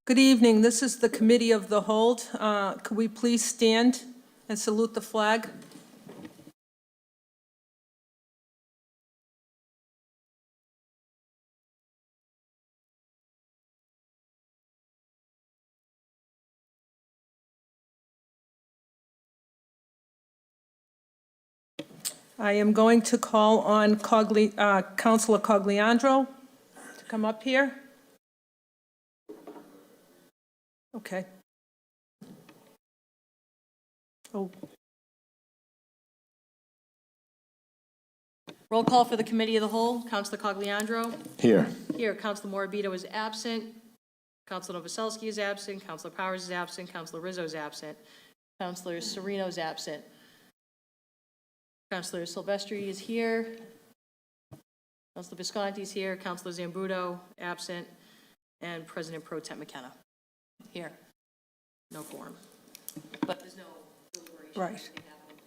Good evening. This is the Committee of the Whole. Could we please stand and salute the flag? I am going to call on Councilor Cogliandro to come up here. Okay. Oh, Roll call for the Committee of the Whole. Councilor Cogliandro. Here. Here. Councilor Morabito is absent. Councilor Novoselsky is absent. Councilor Powers is absent. Councilor Rizzo is absent. Councilor Sereno is absent. Councilor Silvestri is here. Councilor Visconti is here. Councilor Zambudo absent. And President Pro Tem McKenna here. No quorum. But there's no deliberation. right. Anything happening,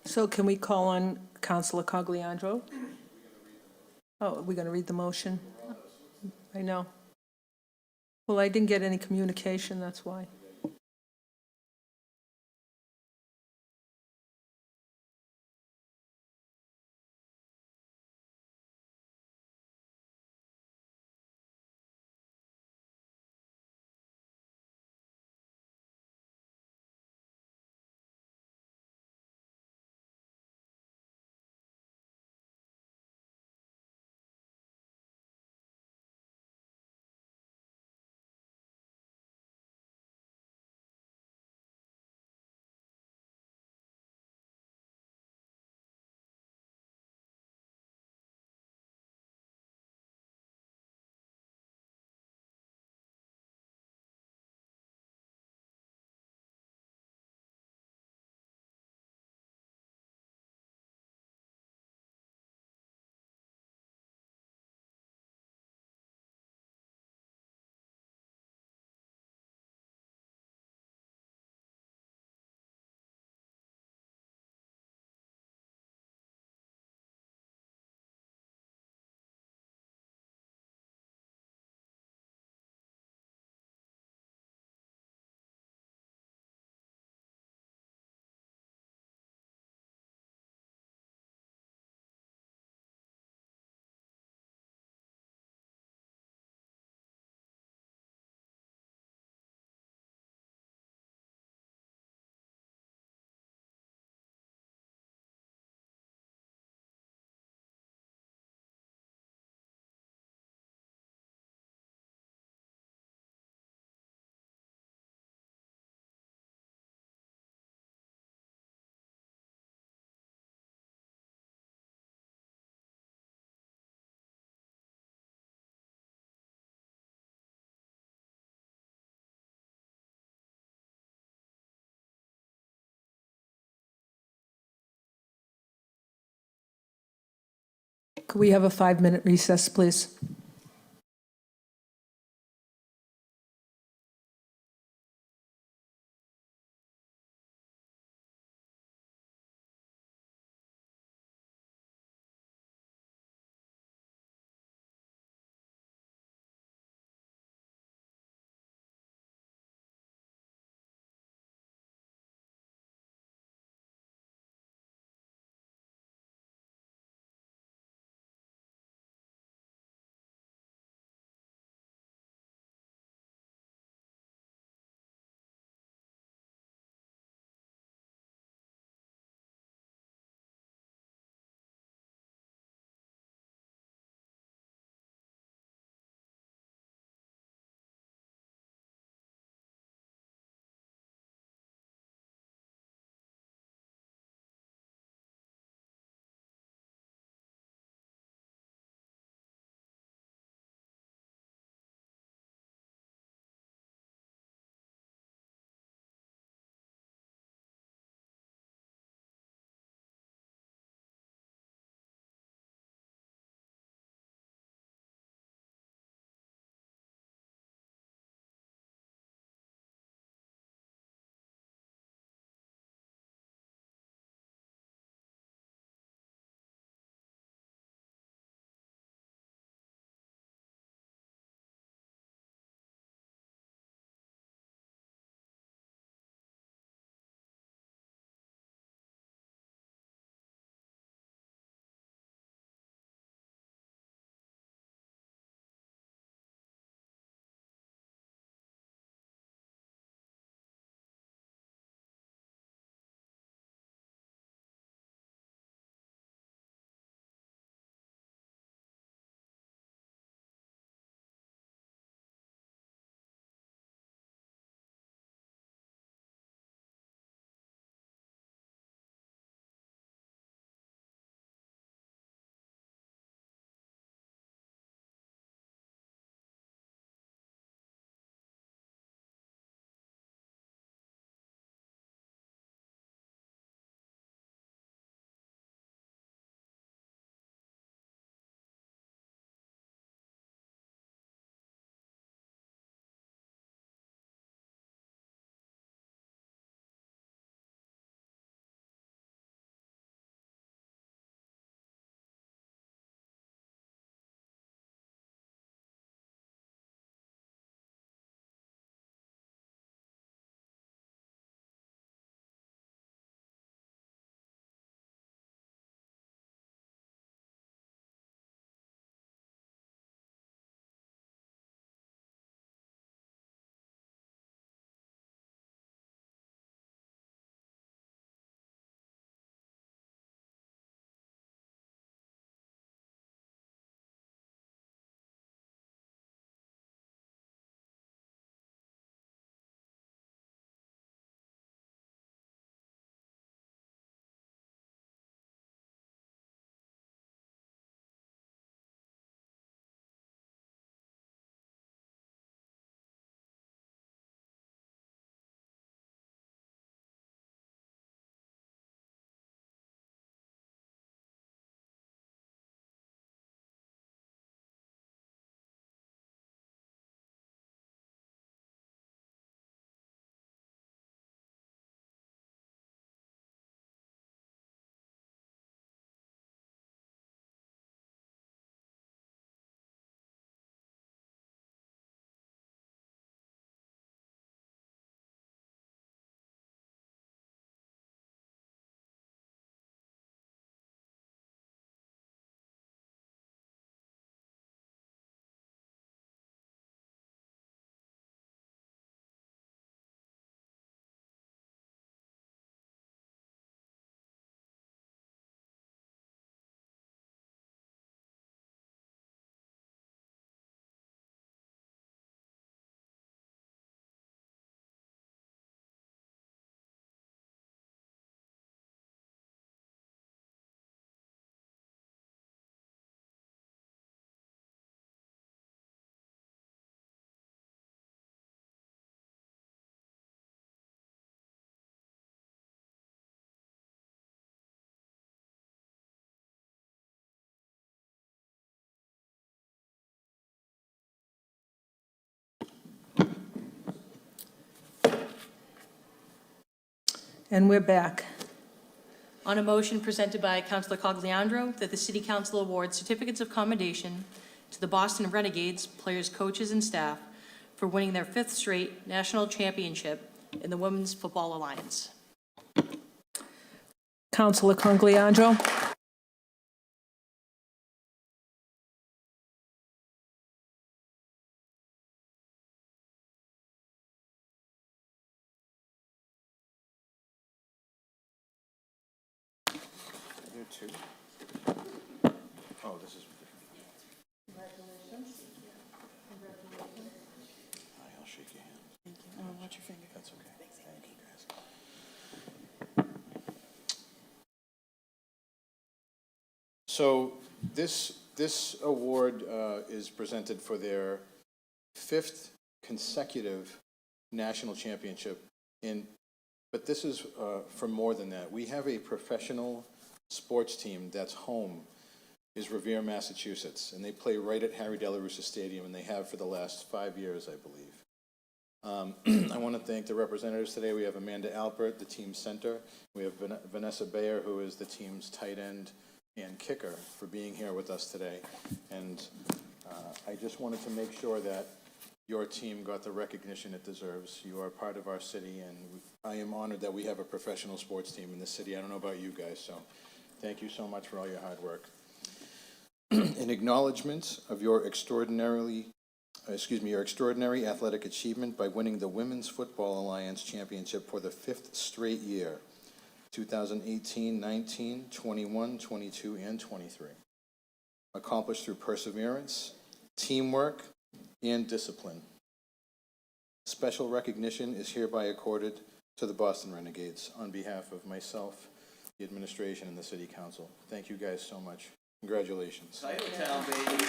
so. So can we call on Councilor Cogliandro? Oh, are we going to read the motion? I know. Well, I didn't get any communication, that's why. Could we have a 5-minute recess, please? And we're back. On a motion presented by Councilor Cogliandro that the City Council award certificates of commendation to the Boston Renegades, players, coaches, and staff for winning their 5th straight national championship in the Women's Football Alliance. Councilor Congliandro. You too? Oh, this is different. Congratulations. I'll shake your hand. Thank you. Watch your finger. That's okay. Thank you, guys. So this award is presented for their 5th consecutive national championship but this is for more than that. We have a professional sports team that's home is Revere, Massachusetts, and they play right at Harry Delarussa Stadium, and they have for the last 5 years, I believe. I want to thank the representatives today. We have Amanda Alpert, the team center. We have Vanessa Bayer, who is the team's tight end and kicker, for being here with us today. And I just wanted to make sure that your team got the recognition it deserves. You are part of our city, and I am honored that we have a professional sports team in this city. I don't know about you guys, so thank you so much for all your hard work. In acknowledgement of your extraordinary athletic achievement by winning the Women's Football Alliance Championship for the 5th straight year, 2018, 19, 21, 22, and 23. Accomplished through perseverance, teamwork, and discipline. Special recognition is hereby accorded to the Boston Renegades on behalf of myself, the administration, and the City Council. Thank you guys so much. Congratulations. Titletown, baby.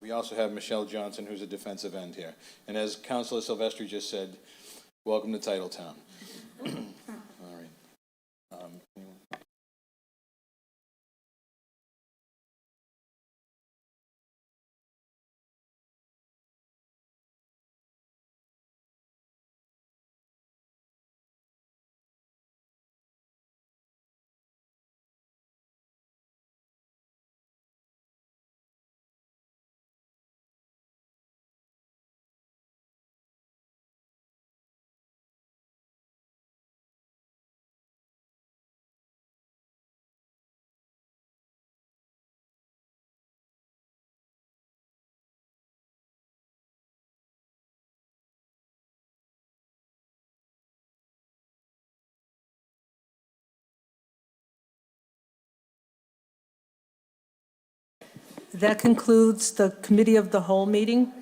We also have Michelle Johnson, who's a defensive end here. And as Councilor Silvestri just said, welcome to Titletown. All right. Anyone? That concludes the Committee of the Whole meeting.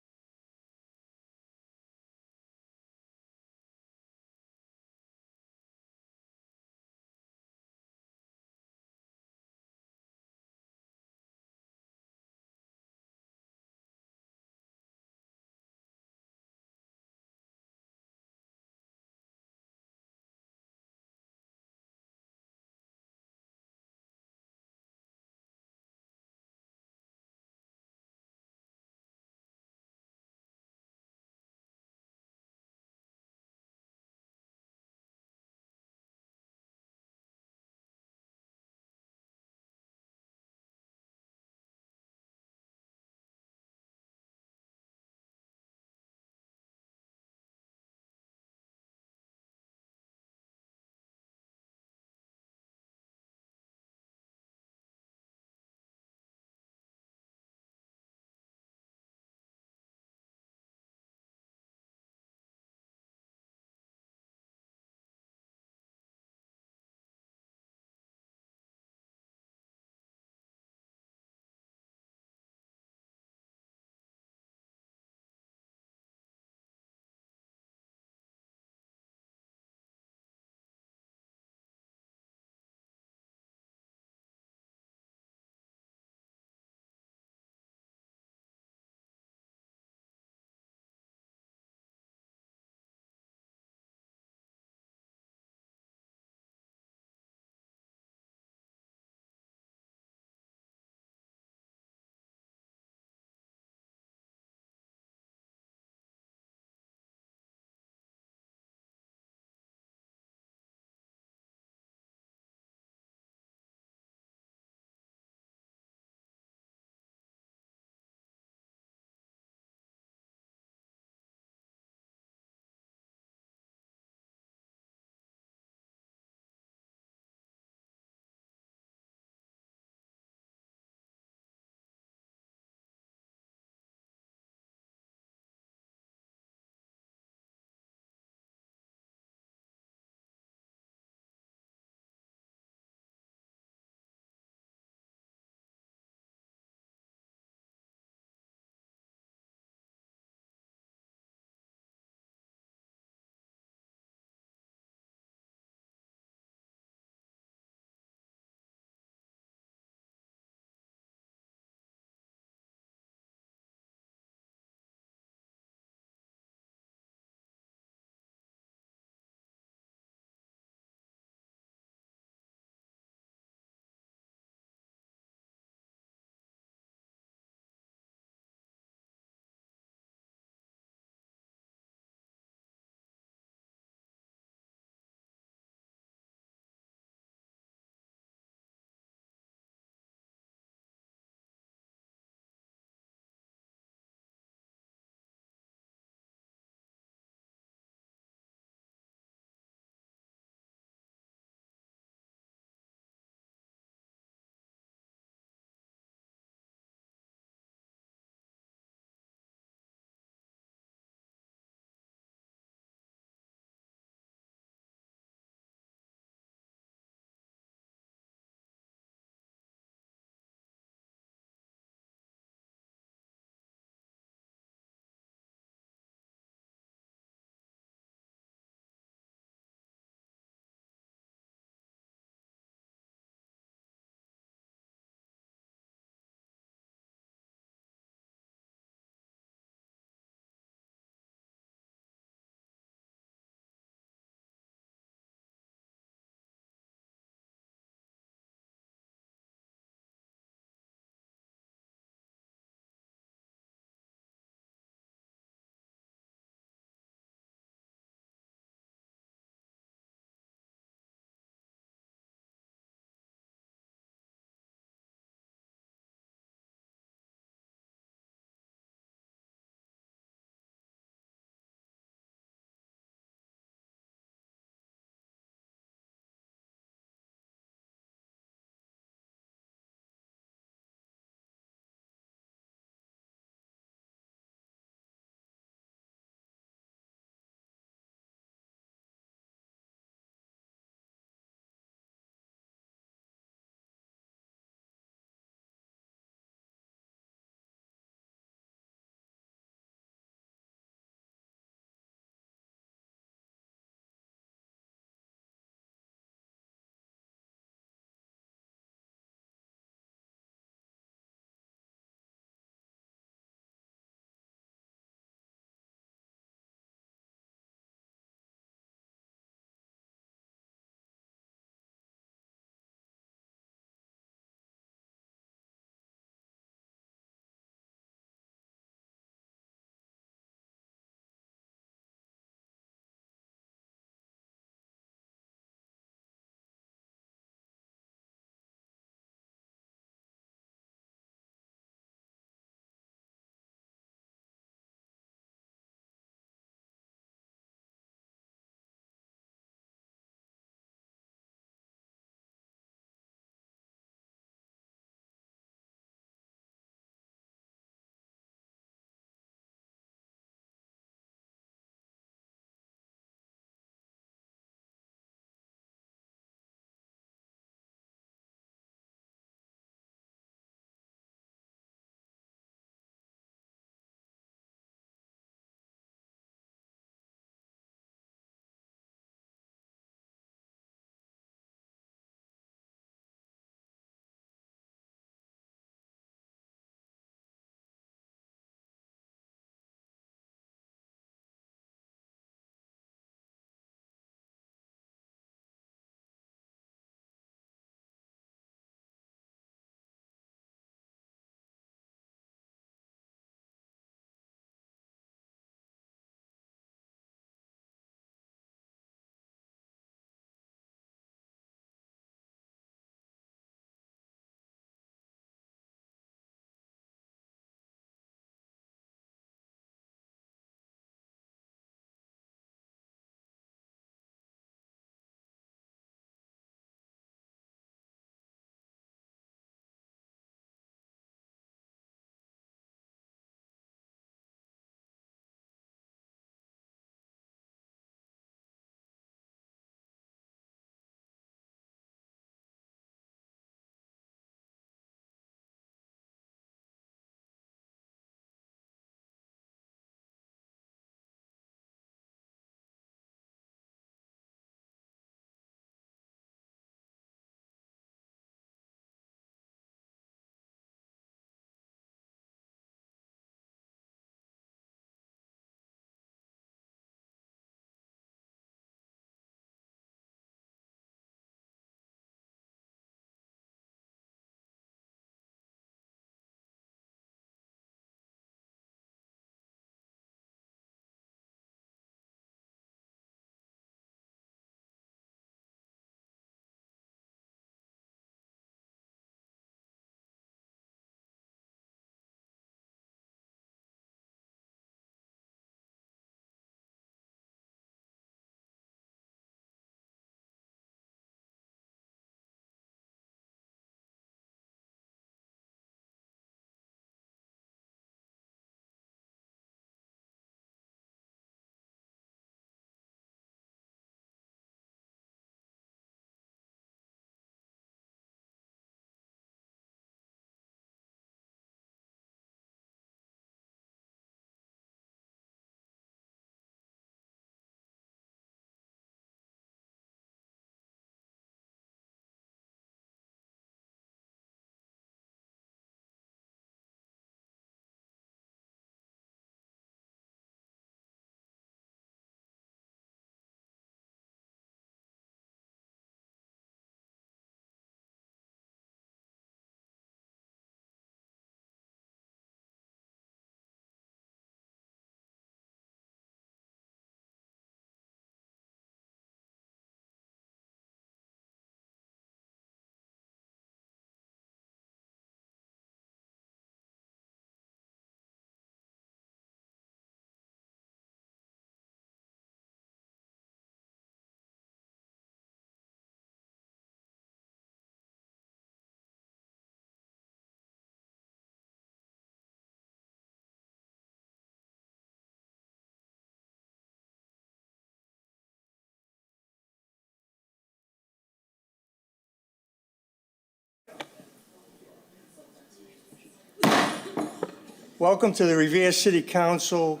Welcome to the Revere City Council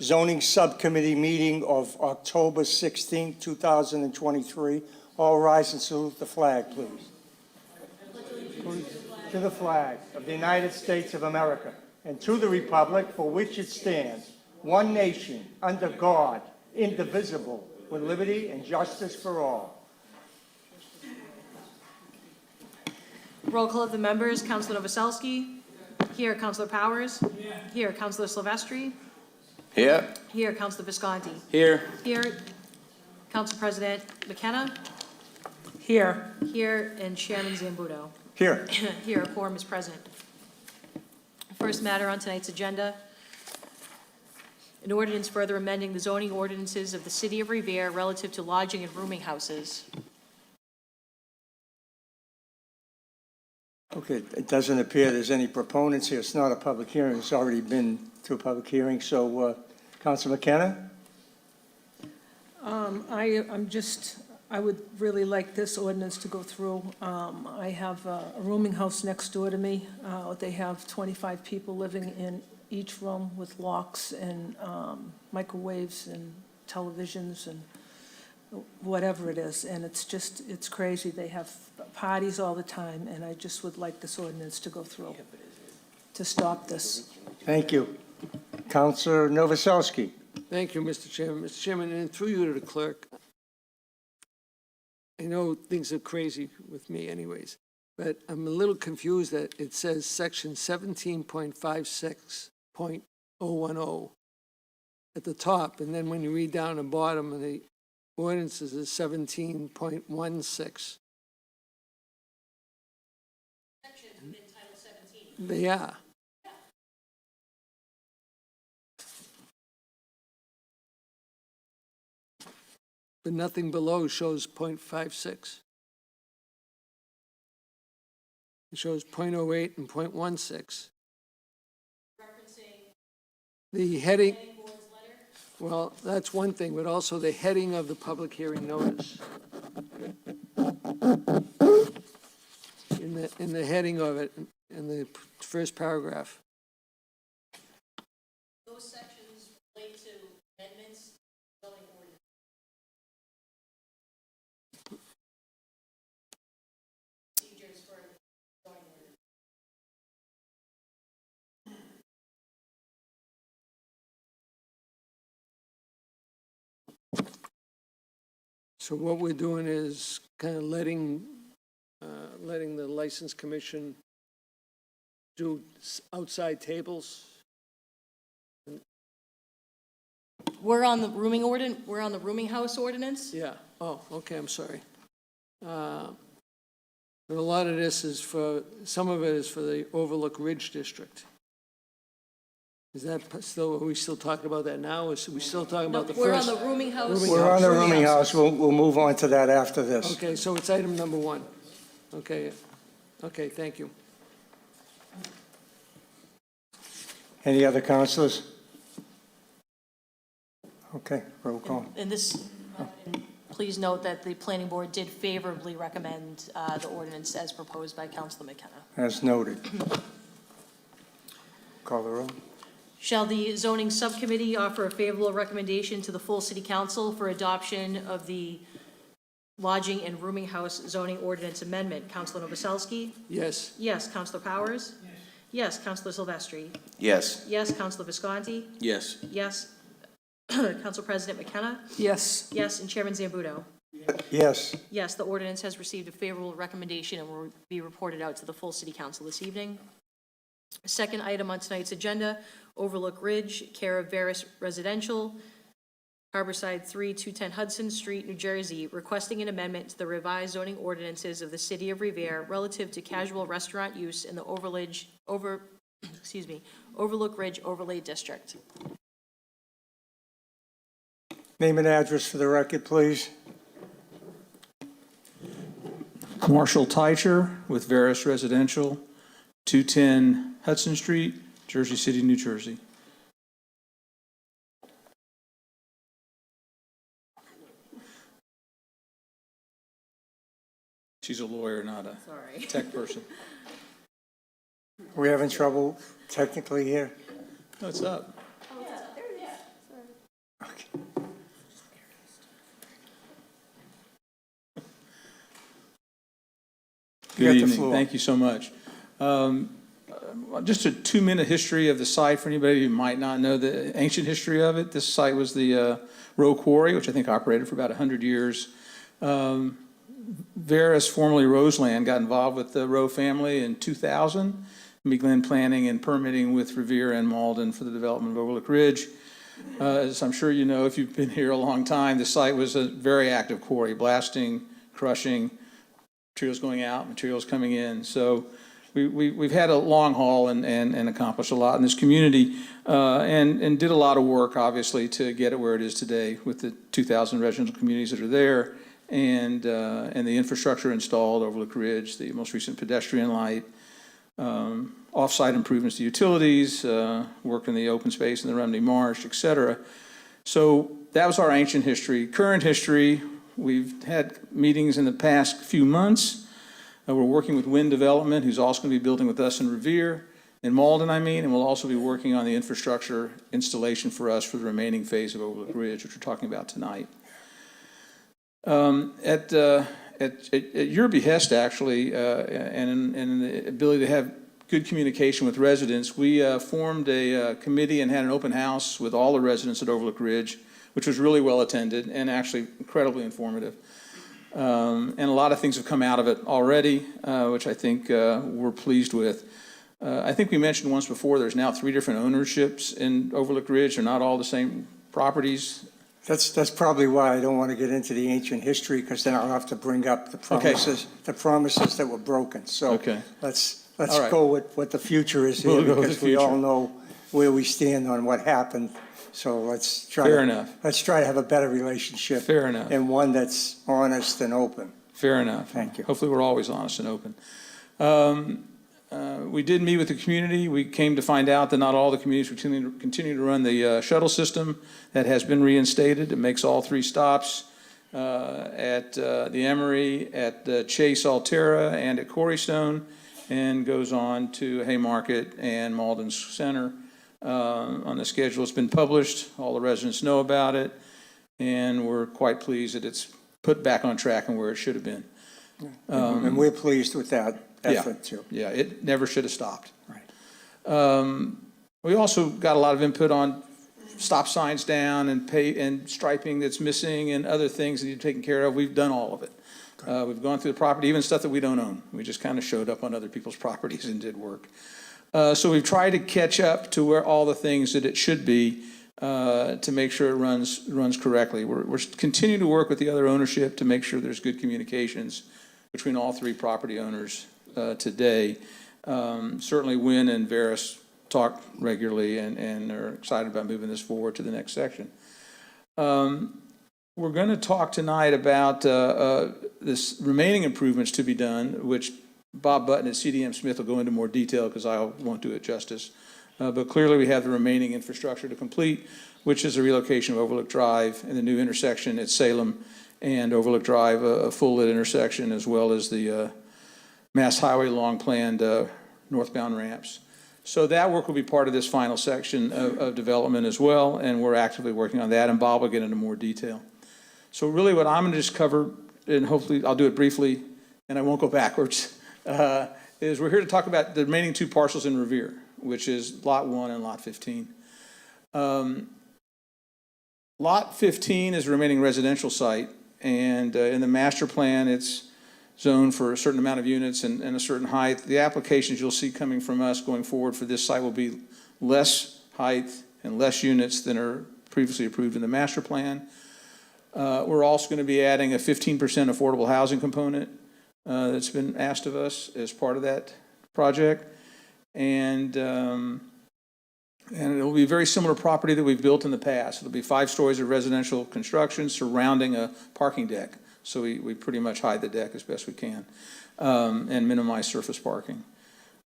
Zoning Subcommittee meeting of October 16, 2023. All rise and salute the flag, please. To the flag of the United States of America and to the republic for which it stands, one nation, under God, indivisible, with liberty and justice for all. Roll call of the members, Councilor Novoselsky. Here, Councilor Powers. Here, Councilor Silvestri. Here. Here, Councilor Visconti. Here. Here, Council President McKenna. Here. Here, and Chairman Zambudo. Here. Here, a quorum is present. First matter on tonight's agenda, an ordinance further amending the zoning ordinances of the City of Revere relative to lodging and rooming houses. Okay, it doesn't appear there's any proponents here. It's not a public hearing. It's already been to a public hearing. So, Councilor McKenna? I would really like this ordinance to go through. I have a rooming house next door to me. They have 25 people living in each room with locks and microwaves and televisions and whatever it is. And it's crazy. They have parties all the time, and I just would like this ordinance to go through to stop this. Thank you. Councilor Novoselsky? Thank you, Mr. Chairman. Mr. Chairman, and through you to the clerk, I know things are crazy with me anyways, but I'm a little confused that it says section 17.56.010 at the top, and then when you read down the bottom of the ordinances is 17.16. Section in Title 17. They are. But nothing below shows 0.56. It shows 0.08 and 0.16. Referencing The heading, planning board's letter. well, that's one thing, but also the heading of the public hearing notice. In the heading of it, in the first paragraph. Those sections relate to amendments, zoning ordinance. Procedures for zoning ordinance. So what we're doing is kind of letting the license commission do outside tables. We're on the rooming house ordinance. Yeah, oh, okay, I'm sorry. But a lot of this is some of it is for the Overlook Ridge District. Is that still, are we still talking about that now, or are we still talking about the We're on first? the rooming house. We're on the rooming house. We'll move on to that after this. Okay, so it's item number 1. Okay, thank you. Any other councilors? Okay, roll call. And this, please note that the planning board did favorably recommend the ordinance as proposed by Councilor McKenna. As noted. Call the roll. Shall the zoning subcommittee offer a favorable recommendation to the full city council for adoption of the lodging and rooming house zoning ordinance amendment? Councilor Novoselsky? Yes, Yes. Councilor Powers? Yes. Councilor Silvestri? Yes. Yes. Councilor Visconti? Yes. Yes. Council President McKenna? Yes. Yes. And Chairman Zambudo? Yes. Yes, the ordinance has received a favorable recommendation and will be reported out to the full city council this evening. Second item on tonight's agenda, Overlook Ridge, care of Veris Residential, Harborside 3, 210 Hudson Street, New Jersey, requesting an amendment to the revised zoning ordinances of the City of Revere relative to casual restaurant use in the Overlook Ridge Overlay District. Name and address for the record, please. Marshall Teicher with Veris Residential, 210 Hudson Street, Jersey City, New Jersey. She's a lawyer, not a Sorry. tech person. Are we having trouble technically here? What's up? You Good got the evening. floor. Thank you so much. Just a 2-minute history of the site for anybody who might not know the ancient history of it. This site was the Roe Quarry, which I think operated for about 100 years. Veris, formerly Roseland, got involved with the Roe family in 2000 and began planning and permitting with Revere and Malden for the development of Overlook Ridge. As I'm sure you know, if you've been here a long time, the site was a very active quarry, blasting, crushing, materials going out, materials coming in. So we've had a long haul and accomplished a lot in this community, and did a lot of work, obviously, to get it where it is today with the 2,000 residential communities that are there, and the infrastructure installed, Overlook Ridge, the most recent pedestrian light, off-site improvements to utilities, work in the open space in the Rumney Marsh, et cetera. So that was our ancient history. Current history, we've had meetings in the past few months. We're working with Wind Development, who's also going to be building with us in Revere, in Malden, and we'll also be working on the infrastructure installation for us for the remaining phase of Overlook Ridge, which we're talking about tonight. At your behest, actually, and in the ability to have good communication with residents, we formed a committee and had an open house with all the residents at Overlook Ridge, which was really well attended and actually incredibly informative. And a lot of things have come out of it already, which I think we're pleased with. I think we mentioned once before, there's now 3 different ownerships in Overlook Ridge. They're not all the same properties. That's probably why I don't want to get into the ancient history, because then I'll have to bring up the promises that were broken. So Okay. let's All right. go with what the future is here, We'll go with because the we all future. know where we stand on what happened. So let's try Fair enough. Let's try to have a better relationship. Fair enough. And one that's honest and open. Fair enough. Thank you. Hopefully, we're always honest and open. We did meet with the community. We came to find out that not all the communities continue to run the shuttle system that has been reinstated. It makes all 3 stops at the Emory, at the Chase Altera, and at Quarrystone, and goes on to Haymarket and Malden Center on the schedule. It's been published. All the residents know about it, and we're quite pleased that it's put back on track and where it should have been. And we're pleased with that effort too. Yeah, it never should have stopped. Right. We also got a lot of input on stop signs down and striping that's missing and other things that you're taking care of. We've done all of it. We've gone through the property, even stuff that we don't own. We just kind of showed up on other people's properties and did work. So we've tried to catch up to where all the things that it should be to make sure it runs correctly. We're continuing to work with the other ownership to make sure there's good communications between all 3 property owners today. Certainly Wynn and Veris talk regularly and are excited about moving this forward to the next section. We're going to talk tonight about this remaining improvements to be done, which Bob Button at CDM Smith will go into more detail because I won't do it justice. But clearly we have the remaining infrastructure to complete, which is the relocation of Overlook Drive and the new intersection at Salem and Overlook Drive, a full lit intersection, as well as the Mass Highway long planned northbound ramps. So that work will be part of this final section of development as well, and we're actively working on that, and Bob will get into more detail. So really what I'm going to just cover, and hopefully I'll do it briefly, and I won't go backwards, is we're here to talk about the remaining 2 parcels in Revere, which is Lot 1 and Lot 15. Lot 15 is a remaining residential site, and in the master plan, it's zoned for a certain amount of units and a certain height. The applications you'll see coming from us going forward for this site will be less height and less units than are previously approved in the master plan. We're also going to be adding a 15% affordable housing component that's been asked of us as part of that project. And it will be a very similar property that we've built in the past. It'll be 5 stories of residential construction surrounding a parking deck. So we pretty much hide the deck as best we can and minimize surface parking.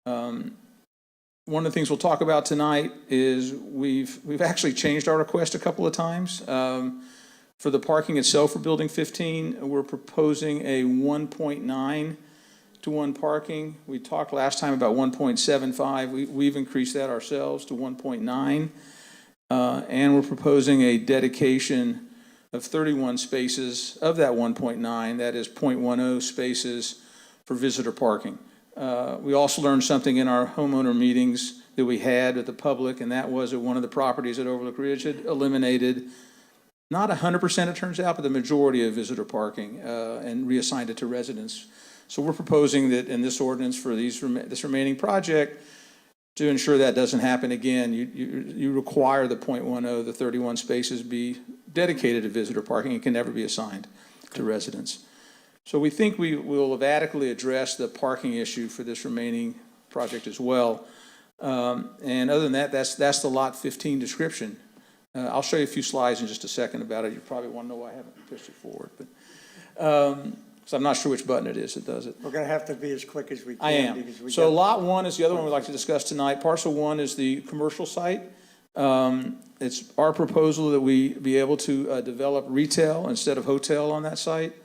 One of the things we'll talk about tonight is we've actually changed our request a couple of times. For the parking itself for Building 15, we're proposing a 1.9 1 parking. We talked last time about 1.75. We've increased that ourselves to 1.9. And we're proposing a dedication of 31 spaces of that 1.9, that is 0.10 spaces for visitor parking. We also learned something in our homeowner meetings that we had with the public, and that was that one of the properties at Overlook Ridge had eliminated, not 100% it turns out, but the majority of visitor parking, and reassigned it to residents. So we're proposing that in this ordinance for this remaining project, to ensure that doesn't happen again, you require the 0.10, the 31 spaces be dedicated to visitor parking. It can never be assigned to residents. So we think we will have adequately addressed the parking issue for this remaining project as well. And other than that, that's the Lot 15 description. I'll show you a few slides in just a second about it. You probably want to know why I haven't pushed it forward, but so I'm not sure which button it is that does it. We're going to have to be as quick as we can. I am. Because we So got- Lot 1 is the other one we'd like to discuss tonight. Parcel 1 is the commercial site. It's our proposal that we be able to develop retail instead of hotel on that site.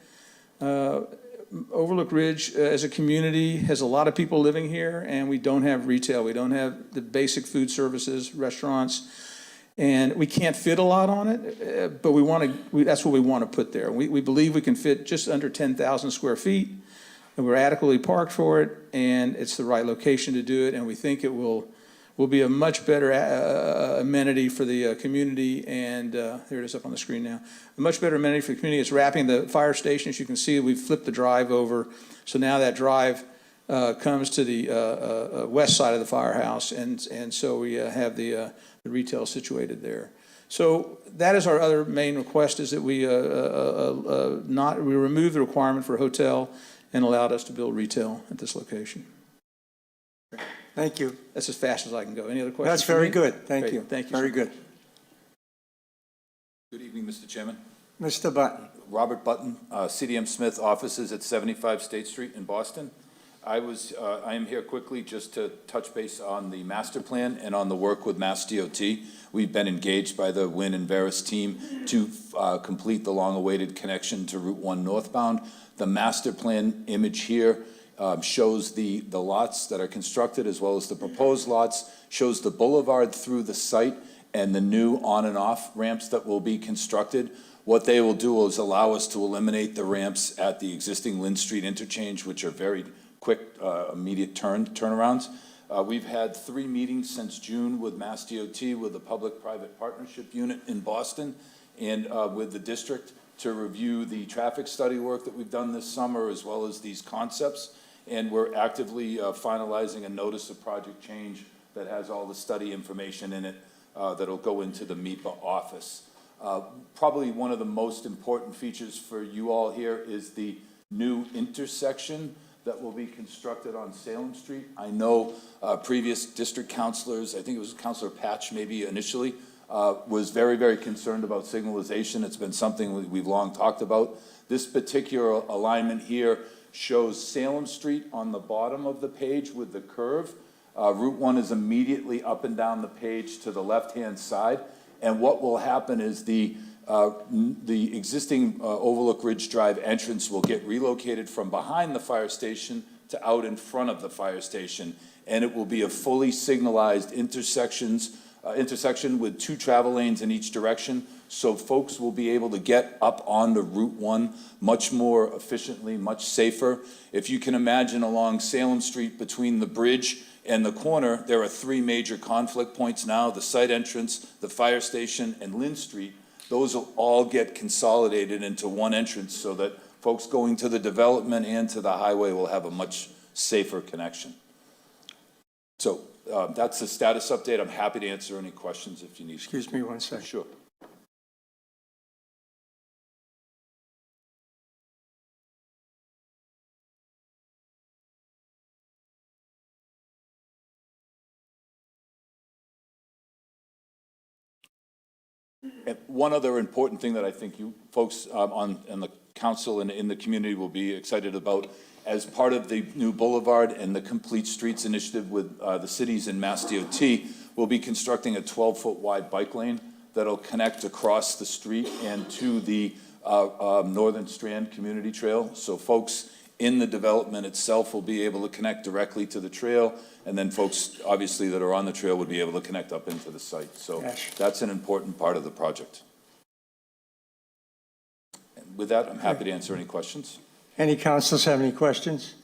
Overlook Ridge as a community has a lot of people living here, and we don't have retail. We don't have the basic food services, restaurants, and we can't fit a lot on it, but that's what we want to put there. We believe we can fit just under 10,000 square feet, and we're adequately parked for it, and it's the right location to do it, and we think it will be a much better amenity for the community, and here it is up on the screen now. A much better amenity for the community. It's wrapping the fire station. As you can see, we've flipped the drive over, so now that drive comes to the west side of the firehouse, and so we have the retail situated there. So that is our other main request, is that we remove the requirement for hotel and allowed us to build retail at this location. Thank you. That's as fast as I can go. Any other questions? That's for very me? good. Thank Great. you. Thank you, Very sir. good. Good evening, Mr. Chairman. Mr. Button. Robert Button, CDM Smith offices at 75 State Street in Boston. I am here quickly just to touch base on the master plan and on the work with Mass DOT. We've been engaged by the Wynn and Veris team to complete the long-awaited connection to Route 1 northbound. The master plan image here shows the lots that are constructed as well as the proposed lots, shows the boulevard through the site and the new on and off ramps that will be constructed. What they will do is allow us to eliminate the ramps at the existing Lynn Street interchange, which are very quick, immediate turnarounds. We've had 3 meetings since June with Mass DOT, with the Public-Private Partnership Unit in Boston, and with the district to review the traffic study work that we've done this summer, as well as these concepts. And we're actively finalizing a notice of project change that has all the study information in it that'll go into the MEPA office. Probably one of the most important features for you all here is the new intersection that will be constructed on Salem Street. I know previous district councilors, I think it was Councilor Patch maybe initially, was very, very concerned about signalization. It's been something we've long talked about. This particular alignment here shows Salem Street on the bottom of the page with the curve. Route 1 is immediately up and down the page to the left-hand side. And what will happen is the existing Overlook Ridge Drive entrance will get relocated from behind the fire station to out in front of the fire station. And it will be a fully signalized intersection with 2 travel lanes in each direction. So folks will be able to get up onto Route 1 much more efficiently, much safer. If you can imagine along Salem Street between the bridge and the corner, there are 3 major conflict points now: the site entrance, the fire station, and Lynn Street. Those will all get consolidated into one entrance so that folks going to the development and to the highway will have a much safer connection. So that's the status update. I'm happy to answer any questions if you need. Excuse me one second. Sure. And one other important thing that I think you folks on the council and in the community will be excited about, as part of the new boulevard and the Complete Streets initiative with the cities and Mass DOT, we'll be constructing a 12-foot wide bike lane that'll connect across the street and to the Northern Strand Community Trail. So folks in the development itself will be able to connect directly to the trail, and then folks, obviously, that are on the trail would be able to connect up into the site. So Yes. that's an important part of the project. And with that, I'm happy to answer any questions. Any councilors have any questions?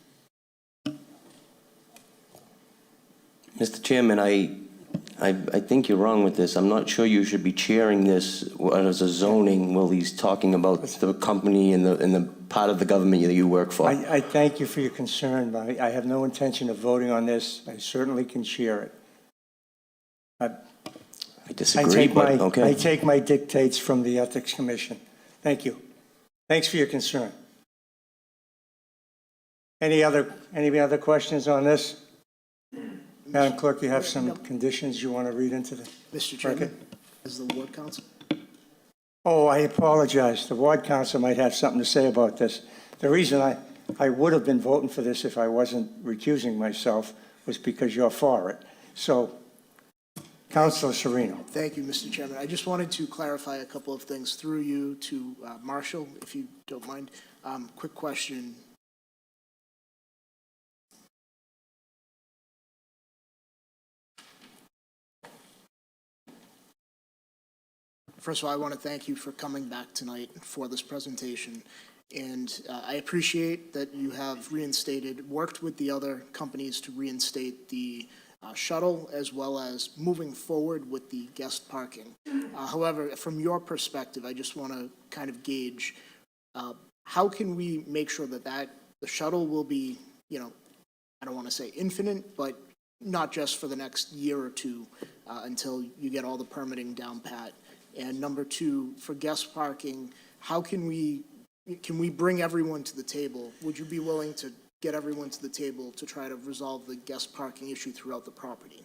Mr. Chairman, I think you're wrong with this. I'm not sure you should be chairing this as a zoning while he's talking about the company and the part of the government that you work for. I thank you for your concern, but I have no intention of voting on this. I certainly can share it. I disagree, but I okay. take my dictates from the Ethics Commission. Thank you. Thanks for your concern. Any other questions on this? Madam Clerk, you have some conditions you want to read into the Mr. Chairman, record? as the ward council. Oh, I apologize. The ward council might have something to say about this. The reason I would have been voting for this if I wasn't recusing myself was because you're for it. So, Councilor Sereno. Thank you, Mr. Chairman. I just wanted to clarify a couple of things through you to Marshall, if you don't mind. Quick question. First of all, I want to thank you for coming back tonight for this presentation. And I appreciate that you have worked with the other companies to reinstate the shuttle, as well as moving forward with the guest parking. However, from your perspective, I just want to kind of gauge, how can we make sure that the shuttle will be, I don't want to say infinite, but not just for the next year or two until you get all the permitting down pat? And number two, for guest parking, how can we bring everyone to the table? Would you be willing to get everyone to the table to try to resolve the guest parking issue throughout the property?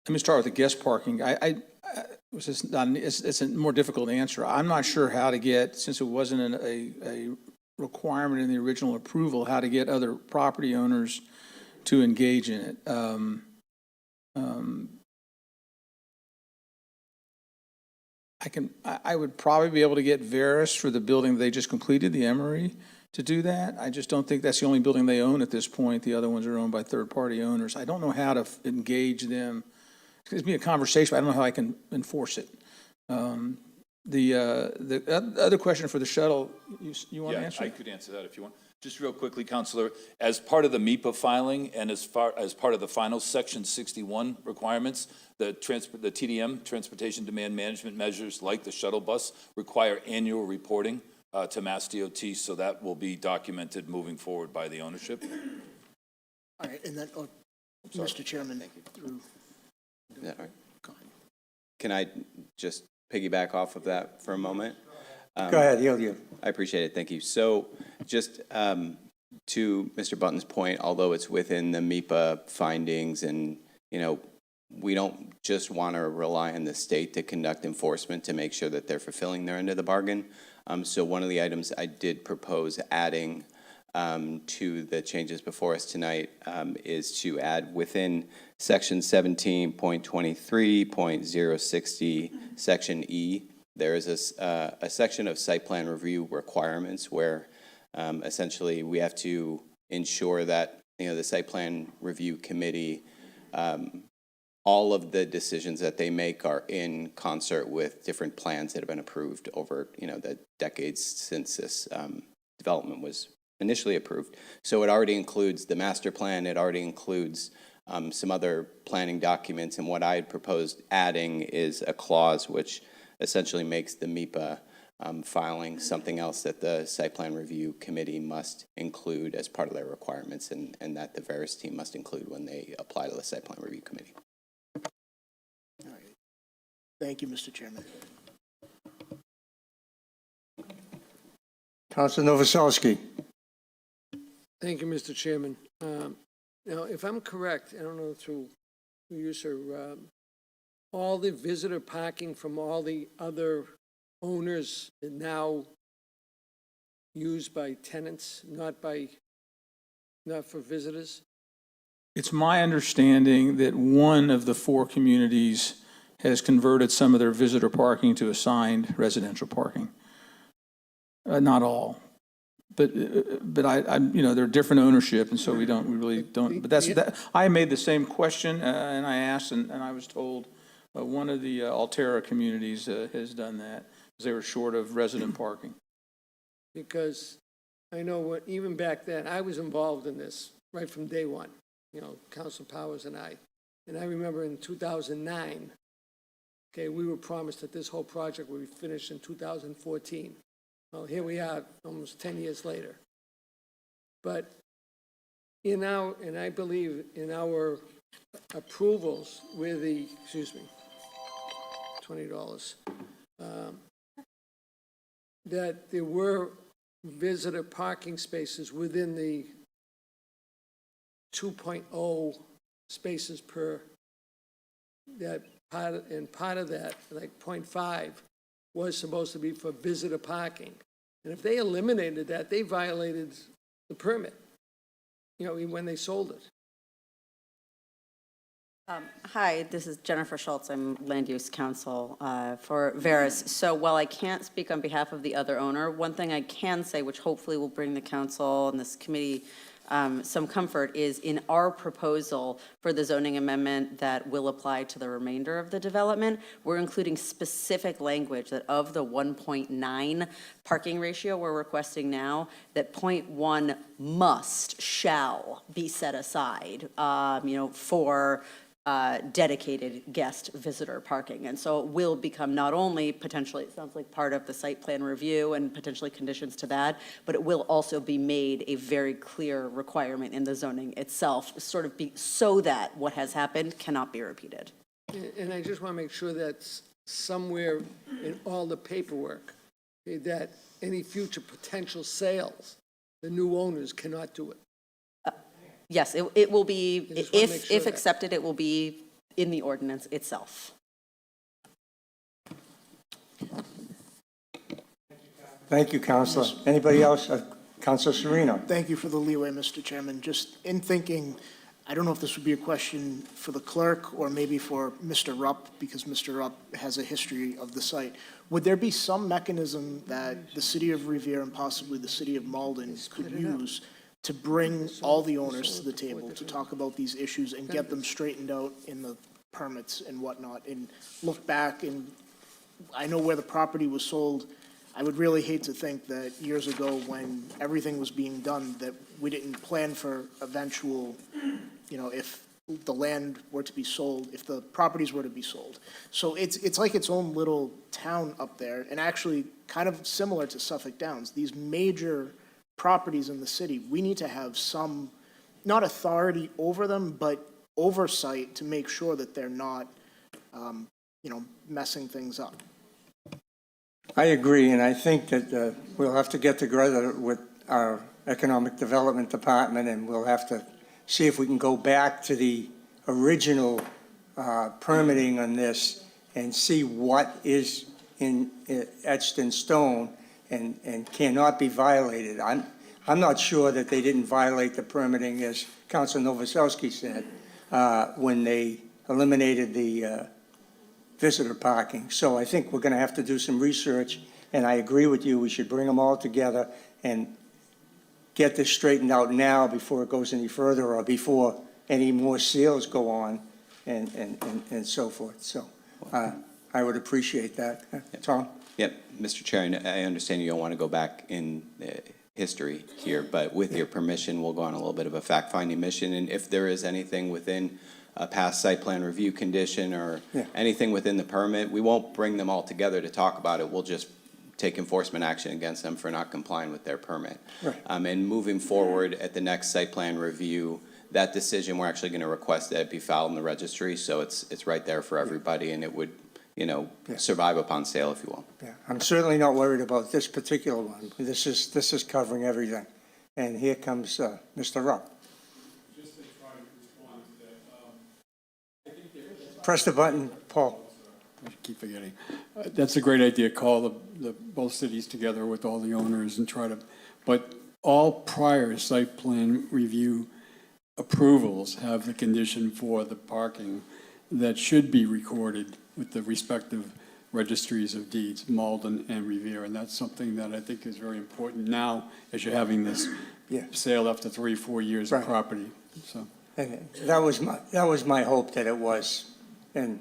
Let me start with the guest parking. It's a more difficult answer. I'm not sure how to get, since it wasn't a requirement in the original approval, how to get other property owners to engage in it. I would probably be able to get Veris for the building they just completed, the Emery, to do that. I just don't think that's the only building they own at this point. The other ones are owned by third-party owners. I don't know how to engage them. It's be a conversation, but I don't know how I can enforce it. The other question for the shuttle, you want to answer? I could answer that if you want. Just real quickly, Counselor, as part of the MIPA filing and as part of the final Section 61 requirements, the TDM, Transportation Demand Management measures like the shuttle bus, require annual reporting to Mass DOT, so that will be documented moving forward by the ownership. All right, and then, Mr. Chairman, through. Yeah, all right. Go ahead. Can I just piggyback off of that for a moment? Go ahead, yield you. I appreciate it, thank you. So just to Mr. Button's point, although it's within the MIPA findings and, we don't just want to rely on the state to conduct enforcement to make sure that they're fulfilling their end of the bargain. So one of the items I did propose adding to the changes before us tonight is to add within Section 17.23.060, Section E, there is a section of site plan review requirements where essentially we have to ensure that the site plan review committee, all of the decisions that they make are in concert with different plans that have been approved over the decades since this development was initially approved. So it already includes the master plan, it already includes some other planning documents, and what I had proposed adding is a clause which essentially makes the MIPA filing something else that the site plan review committee must include as part of their requirements, and that the Veris team must include when they apply to the site plan review committee. All right. Thank you, Mr. Chairman. Councilor Novoselsky. Thank you, Mr. Chairman. Now, if I'm correct, I don't know through you, sir, all the visitor parking from all the other owners is now used by tenants, not for visitors? It's my understanding that one of the 4 communities has converted some of their visitor parking to assigned residential parking. Not all. But they're different ownership, and so we really don't, but I made the same question, and I asked, and I was told, one of the Altera communities has done that, because they were short of resident parking. Because I know even back then, I was involved in this right from day one, Council Powers and I. And I remember in 2009, okay, we were promised that this whole project would be finished in 2014. Well, here we are, almost 10 years later. But and I believe in our approvals with the, $20, that there were visitor parking spaces within the 2.0 spaces per, part of that, like 0.5, was supposed to be for visitor parking. And if they eliminated that, they violated the permit, when they sold it. Hi, this is Jennifer Schultz. I'm Land Use Counsel for Veris. So while I can't speak on behalf of the other owner, one thing I can say, which hopefully will bring the council and this committee some comfort, is in our proposal for the zoning amendment that will apply to the remainder of the development, we're including specific language that of the 1.9 parking ratio we're requesting now, that 0.1 shall be set aside, for dedicated guest visitor parking. And so it will become not only potentially, it sounds like part of the site plan review and potentially conditions to that, but it will also be made a very clear requirement in the zoning itself, sort of so that what has happened cannot be repeated. And I just want to make sure that's somewhere in all the paperwork, that any future potential sales, the new owners cannot do it. Yes, it will be, I just wanna make sure if that- accepted, it will be in the ordinance itself. Thank you, Counselor. Anybody else? Counselor Sereno? Thank you for the leeway, Mr. Chairman. Just in thinking, I don't know if this would be a question for the clerk or maybe for Mr. Rupp, because Mr. Rupp has a history of the site. Would there be some mechanism that the city of Revere and possibly the city of Malden could use to bring all the owners to the table to talk about these issues and get them straightened out in the permits and whatnot, and look back, and I know where the property was sold. I would really hate to think that years ago, when everything was being done, that we didn't plan for eventual, if the land were to be sold, if the properties were to be sold. So it's like its own little town up there, and actually kind of similar to Suffolk Downs. These major properties in the city, we need to have some, not authority over them, but oversight to make sure that they're not, messing things up. I agree, and I think that we'll have to get together with our Economic Development Department, and we'll have to see if we can go back to the original permitting on this and see what is etched in stone and cannot be violated. I'm not sure that they didn't violate the permitting, as Councilor Novoselsky said, when they eliminated the visitor parking. So I think we're going to have to do some research, and I agree with you. We should bring them all together and get this straightened out now before it goes any further or before any more sales go on and so forth. So I would appreciate that. Tom? Yep, Mr. Chair, I understand you don't want to go back in history here, but with your permission, we'll go on a little bit of a fact-finding mission, and if there is anything within a past site plan review condition or anything within the permit, we won't bring them all together to talk about it. We'll just take enforcement action against them for not complying with their permit. Right. And moving forward at the next site plan review, that decision, we're actually going to request that it be filed in the registry, so it's right there for everybody, and it would survive upon sale, if you will. Yeah, I'm certainly not worried about this particular one. This is covering everything. And here comes Mr. Rupp. Just to try to respond to that, I think Press the button, Paul. I keep forgetting. That's a great idea. Call the both cities together with all the owners and try to, but all prior site plan review approvals have the condition for the parking that should be recorded with the respective registries of deeds, Malden and Revere, and that's something that I think is very important now as you're having this Yeah. sale after 3, 4 years of Right. property, so. And that was my hope that it was, and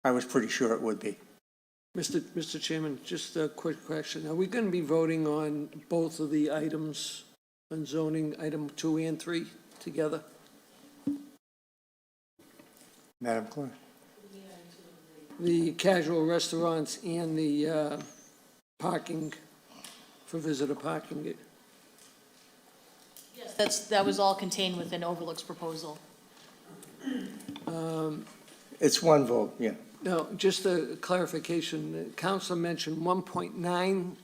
I was pretty sure it would be. Mr. Chairman, just a quick question. Are we going to be voting on both of the items on zoning, item 2 and 3, together? Madam Clerk? The casual restaurants and the parking, for visitor parking? Yes, that was all contained within Overlook's proposal. It's one vote, yeah. No, just a clarification. The council mentioned 1.9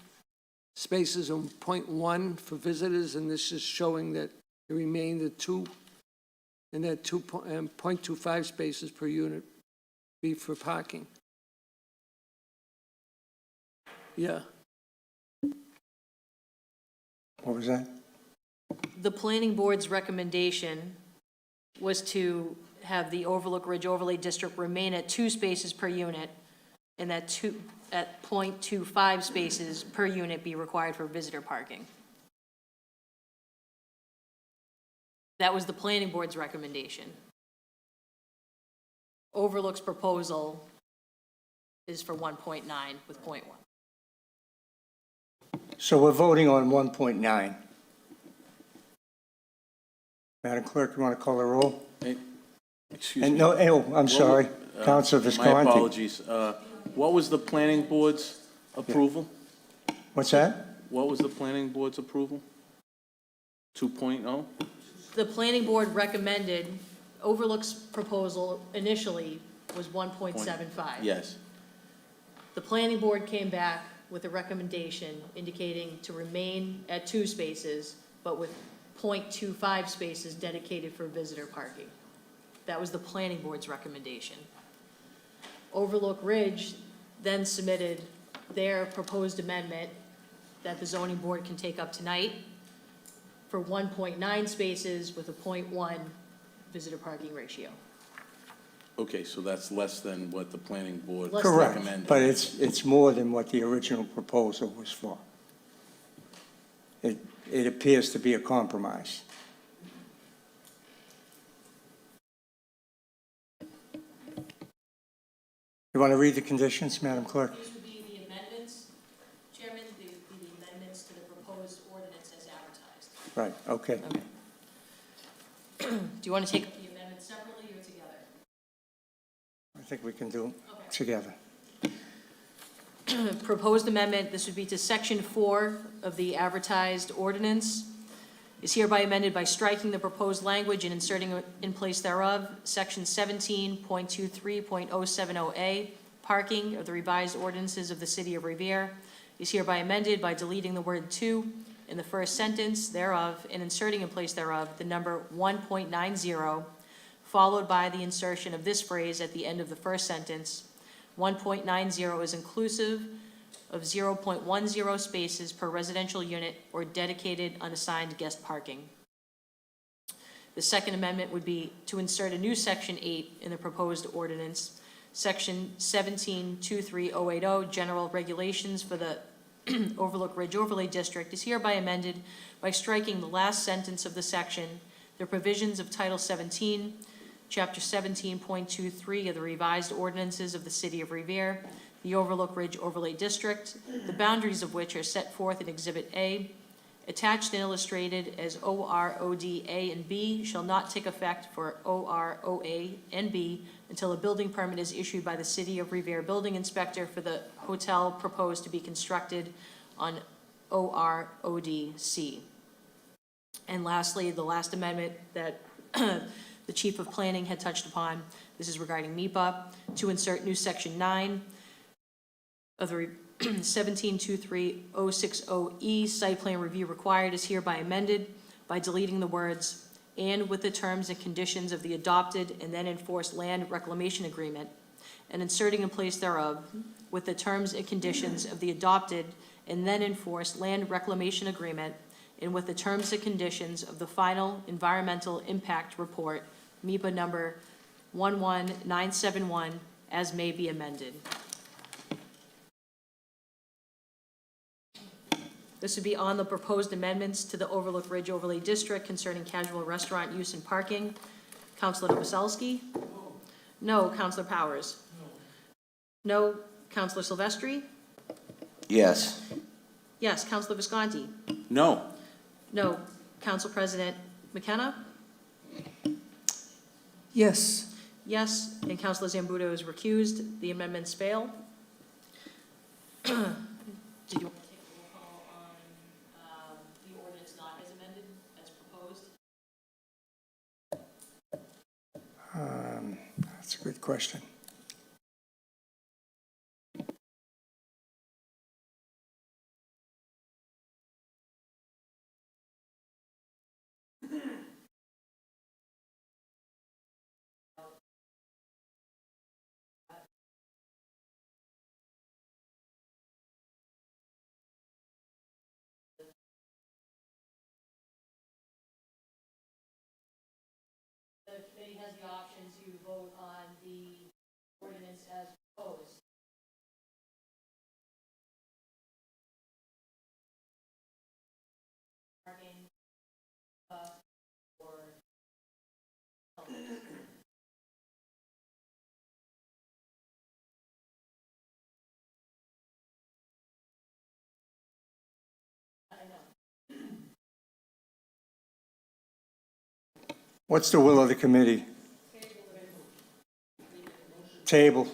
spaces and 0.1 for visitors, and this is showing that it remained at 2, and that 0.25 spaces per unit be for parking. Yeah. What was that? The planning board's recommendation was to have the Overlook Ridge Overlay District remain at 2 spaces per unit, and that 0.25 spaces per unit be required for visitor parking. That was the planning board's recommendation. Overlook's proposal is for 1.9 with 0.1. So we're voting on 1.9. Madam Clerk, you want to call the roll? Excuse And me. no, I'm sorry, Councilor My Visconti. apologies. What was the planning board's approval? What's that? What was the planning board's approval? 2.0? The planning board recommended, Overlook's proposal initially was 1.75. Yes. The planning board came back with a recommendation indicating to remain at 2 spaces, but with 0.25 spaces dedicated for visitor parking. That was the planning board's recommendation. Overlook Ridge then submitted their proposed amendment that the zoning board can take up tonight for 1.9 spaces with a 0.1 visitor parking ratio. Okay, so that's less than what the planning board Less Correct, recommended. but it's more than what the original proposal was for. It appears to be a compromise. You want to read the conditions, Madam Clerk? These would be the amendments, Chairman, the amendments to the proposed ordinance as advertised. Right, okay. Okay. Do you want to take the amendments separately or together? I think we can do it together. Proposed amendment, this would be to section 4 of the advertised ordinance, is hereby amended by striking the proposed language and inserting in place thereof, section 17.23.070A, parking of the revised ordinances of the city of Revere, is hereby amended by deleting the word "to" in the first sentence thereof and inserting in place thereof the number 1.90, followed by the insertion of this phrase at the end of the first sentence. 1.90 is inclusive of 0.10 spaces per residential unit or dedicated unassigned guest parking. The second amendment would be to insert a new section 8 in the proposed ordinance, section 17.23080, general regulations for the Overlook Ridge Overlay District, is hereby amended by striking the last sentence of the section, the provisions of Title 17, Chapter 17.23 of the revised ordinances of the city of Revere, the Overlook Ridge Overlay District, the boundaries of which are set forth in Exhibit A, attached and illustrated as OROD A and B, shall not take effect for OROA and B until a building permit is issued by the City of Revere Building Inspector for the hotel proposed to be constructed on OROD C. And lastly, the last amendment that the Chief of Planning had touched upon, this is regarding MIPA, to insert new section 9 of the 17.23060E, site plan review required, is hereby amended by deleting the words "and with the terms and conditions of the adopted and then enforced land reclamation agreement," and inserting in place thereof "with the terms and conditions of the adopted and then enforced land reclamation agreement, and with the terms and conditions of the final environmental impact report, MIPA number 11971, as may be amended." This would be on the proposed amendments to the Overlook Ridge Overlay District concerning casual restaurant use and parking. Counselor Novoselsky? No. Counselor Powers? No. Counselor Silvestri? Yes. Yes. Counselor Visconti? No. No. Council President McKenna? Yes. Yes. And Counselor Zambudo is recused. The amendments fail. Did you want to take a roll call on the ordinance not as amended, as proposed? That's a good question. The committee has the option to vote on the ordinance as proposed. Or What's the will of the committee? Table.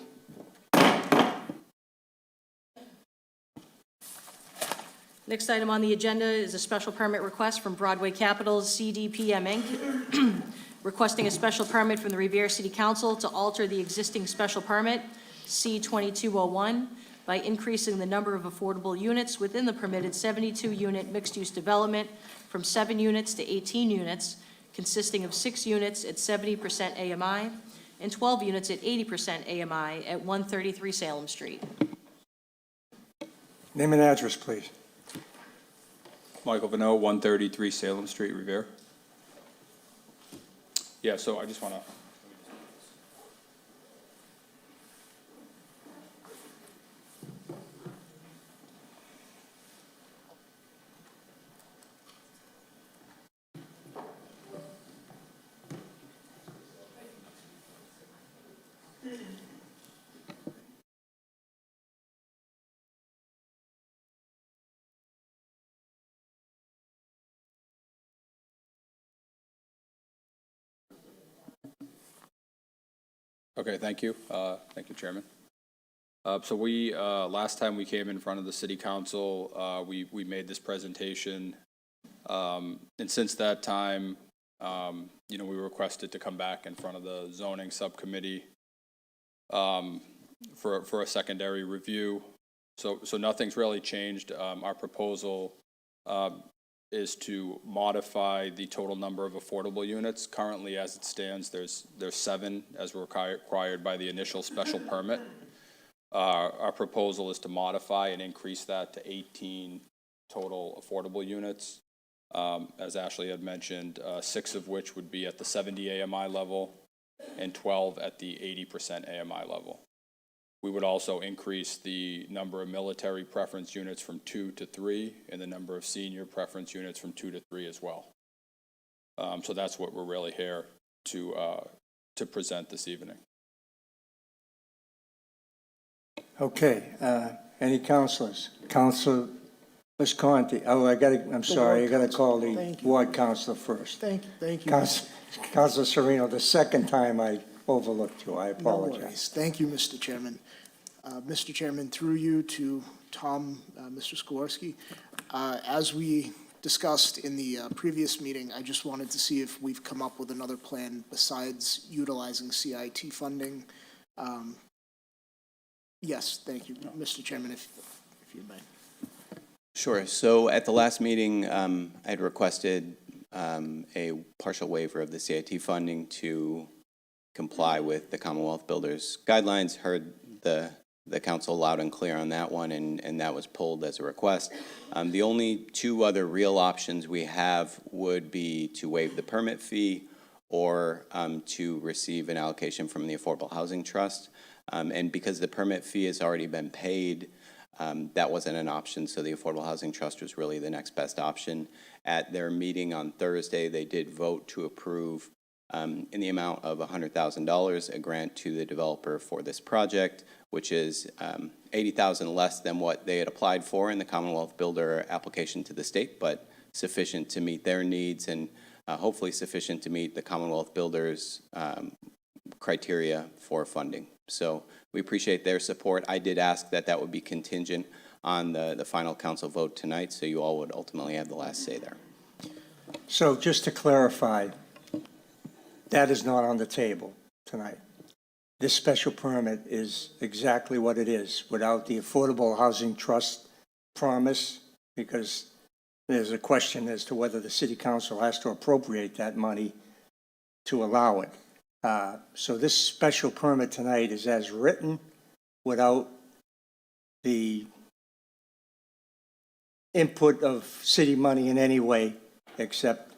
Next item on the agenda is a special permit request from Broadway Capitals CDPM Inc., requesting a special permit from the Revere City Council to alter the existing special permit, C-2201, by increasing the number of affordable units within the permitted 72-unit mixed-use development from 7 units to 18 units, consisting of 6 units at 70% AMI and 12 units at 80% AMI at 133 Salem Street. Name and address, please. Michael Vano, 133 Salem Street, Revere. Yeah, so I just want to... Okay, thank you. Thank you, Chairman. So we, last time we came in front of the City Council, we made this presentation. And since that time, you know, we requested to come back in front of the zoning subcommittee for a secondary review. So nothing's really changed. Our proposal is to modify the total number of affordable units. Currently, as it stands, there's 7 as required by the initial special permit. Our proposal is to modify and increase that to 18 total affordable units. As Ashley had mentioned, 6 of which would be at the 70 AMI level and 12 at the 80% AMI level. We would also increase the number of military preference units from 2 to 3 and the number of senior preference units from 2 to 3 as well. So that's what we're really here to present this evening. Okay, any counselors? Counselor Visconti. Oh, I'm sorry, I gotta call the Thank you. ward counselor first. Thank you. Counselor Sereno, the second time I overlooked you, I No apologize. worries. Thank you, Mr. Chairman. Mr. Chairman, through you to Tom, Mr. Skorsky. As we discussed in the previous meeting, I just wanted to see if we've come up with another plan besides utilizing CIT funding. Yes, thank you, Mr. Chairman, if you may. Sure. So at the last meeting, I had requested a partial waiver of the CIT funding to comply with the Commonwealth Builders Guidelines. Heard the council loud and clear on that one, and that was pulled as a request. The only 2 other real options we have would be to waive the permit fee or to receive an allocation from the Affordable Housing Trust. And because the permit fee has already been paid, that wasn't an option, so the Affordable Housing Trust was really the next best option. At their meeting on Thursday, they did vote to approve in the amount of $100,000, a grant to the developer for this project, which is $80,000 less than what they had applied for in the Commonwealth Builder application to the state, but sufficient to meet their needs and hopefully sufficient to meet the Commonwealth Builders criteria for funding. So we appreciate their support. I did ask that that would be contingent on the final council vote tonight, so you all would ultimately have the last say there. So just to clarify, that is not on the table tonight. This special permit is exactly what it is, without the Affordable Housing Trust promise, because there's a question as to whether the city council has to appropriate that money to allow it. So this special permit tonight is as written, without the input of city money in any way, except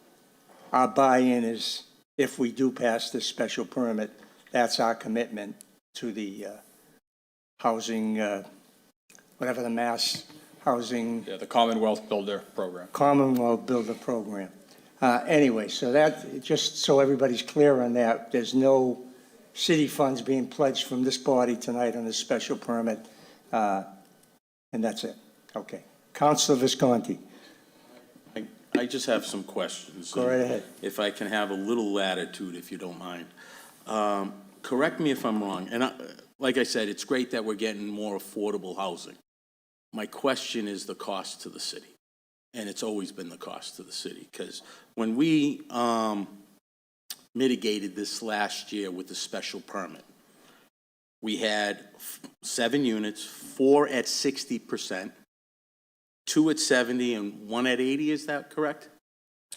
our buy-in is, if we do pass this special permit, that's our commitment to the housing, whatever the mass housing. Yeah, the Commonwealth Builder Program. Commonwealth Builder Program. Anyway, so that, just so everybody's clear on that, there's no city funds being pledged from this body tonight on this special permit, and that's it. Okay. Councilor Visconti. I just have some questions. Go right ahead. If I can have a little latitude, if you don't mind. Correct me if I'm wrong, and like I said, it's great that we're getting more affordable housing. My question is the cost to the city, and it's always been the cost to the city, because when we mitigated this last year with the special permit, we had 7 units, 4 at 60%, 2 at 70, and 1 at 80, is that correct?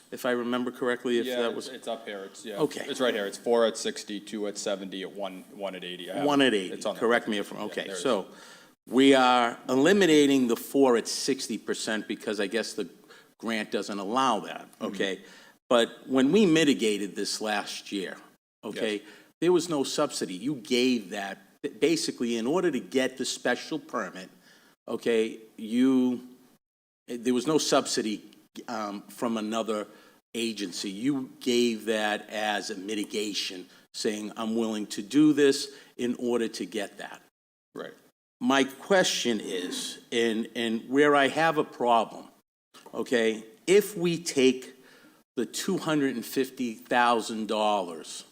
If I remember correctly, if Yeah, that was. it's up here, it's, yeah. Okay. It's right here, it's 4 at 60, 2 at 70, at 1 at 80. I have 1 it. at 80, It's on the- correct me if I'm, Yeah, okay, there it is. so we are eliminating the 4 at 60% because I guess the grant doesn't allow that, okay? But when we mitigated this last year, okay, there was no subsidy. You gave that, basically, in order to get the special permit, okay, there was no subsidy from another agency. You gave that as a mitigation, saying, I'm willing to do this in order to get that. Right. My question is, and where I have a problem, okay, if we take the $250,000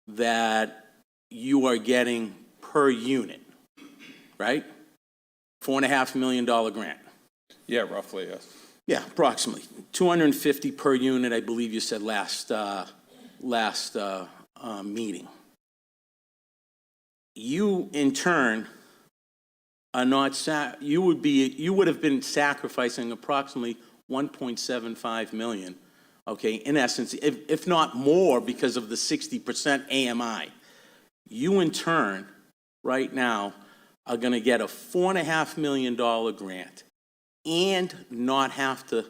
that you are getting per unit, right? $4.5 million grant. Yeah, roughly, yes. Yeah, approximately. 250 per unit, I believe you said last meeting. You, in turn, are not, you would have been sacrificing approximately 1.75 million, okay, in essence, if not more because of the 60% AMI. You, in turn, right now, are going to get a $4.5 million grant and not have to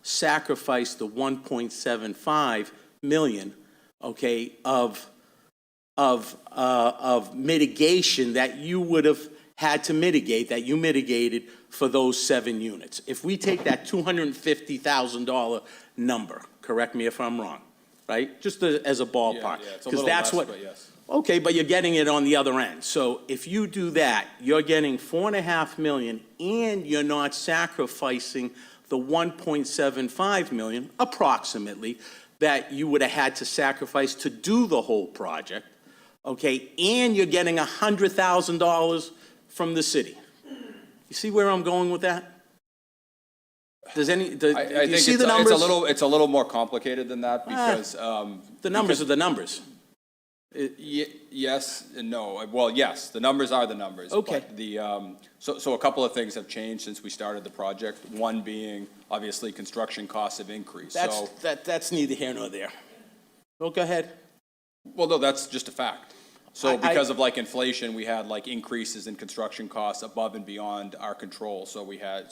sacrifice the 1.75 million, okay, of mitigation that you would have had to mitigate, that you mitigated for those 7 units. If we take that $250,000 number, correct me if I'm wrong, right? Just as a ballpark. Yeah, it's a little less, but yes. Okay, but you're getting it on the other end. So if you do that, you're getting $4.5 million and you're not sacrificing the 1.75 million, approximately, that you would have had to sacrifice to do the whole project, okay? And you're getting $100,000 from the city. You see where I'm going with that? Do I you think see the numbers? it's a little more complicated than that because. The numbers are the numbers. Yes and no. Well, yes, the numbers are the numbers. Okay. But so a couple of things have changed since we started the project. One being, obviously, construction costs have increased. That's neither here nor there. Well, go ahead. Well, no, that's just a fact. So because of like inflation, we had like increases in construction costs above and beyond our control. So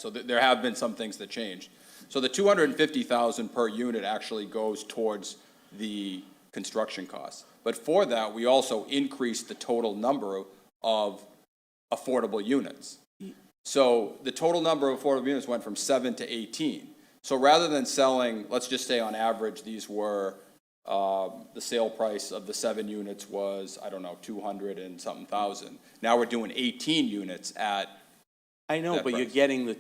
there have been some things that changed. So the 250,000 per unit actually goes towards the construction costs. But for that, we also increased the total number of affordable units. So the total number of affordable units went from 7 to 18. So rather than selling, let's just say on average, these were, the sale price of the 7 units was, I don't know, 200 and something thousand. Now we're doing 18 units at, I know, that but you're price. getting the